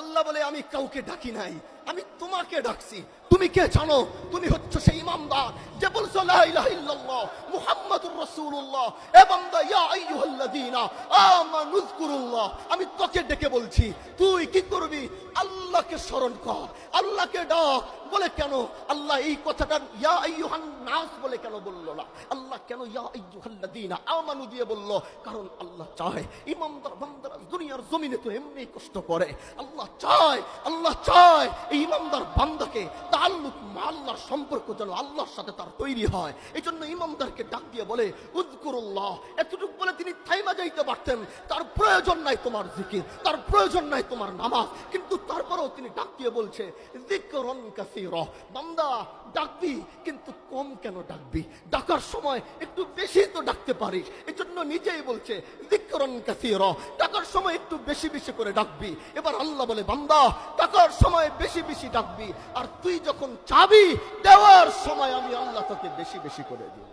আল্লাহ বলে আমি কাউকে ডাকি নাই, আমি তোমাকে ডাকছি। তুমি কে জানো? তুমি হচ্ছে সেই ইমানদার যে বলছো লা ইলাহা ইল্লাল্লাহ মুহাম্মাদুর রাসূলুল্লাহ। এ বান্দা, ইয়া আইয়ুহাল্লাযীনা আমানু যকুরুল্লাহ, আমি তোকে ডেকে বলছি, তুই কি করবি? আল্লাহকে স্মরণ কর, আল্লাহকে ডাক। বলে কেন আল্লাহ এই কথাটা ইয়া আইয়ুহান নাস বলে কেন বললো না? আল্লাহ কেন ইয়া আইয়ুহাল্লাযীনা আমানু দিয়ে বললো? কারণ আল্লাহ চায় ইমানদার বান্দারা দুনিয়ার জমিনে তো এমনি কষ্ট করে। আল্লাহ চায় এই ইমানদার বান্দাকে তাআল্লুক মা আল্লাহর সম্পর্ক যেন আল্লাহর সাথে তার তৈরি হয়। এই জন্য ইমানদারকে ডাক দিয়ে বলে উযকুরুল্লাহ। এতটুকু বলে তিনি থাইমা যাইতে পারতেন, তার প্রয়োজন নাই তোমার জিকির, তার প্রয়োজন নাই তোমার নামাজ, কিন্তু তারপরেও তিনি ডাক দিয়ে বলছে যিকরুন কাসীরা। বান্দা ডাকবি, কিন্তু কম কেন ডাকবি? ডাকার সময় একটু বেশি তো ডাকতে পারিস। এই জন্য নিজেই বলছে যিকরুন কাসীরা, ডাকার সময় একটু বেশি বেশি করে ডাকবি। এবার আল্লাহ বলে বান্দা ডাকার সময় বেশি বেশি ডাকবি, আর তুই যখন চাবি দেওয়ার সময় আমি আল্লাহ তোকে বেশি বেশি করে দিব।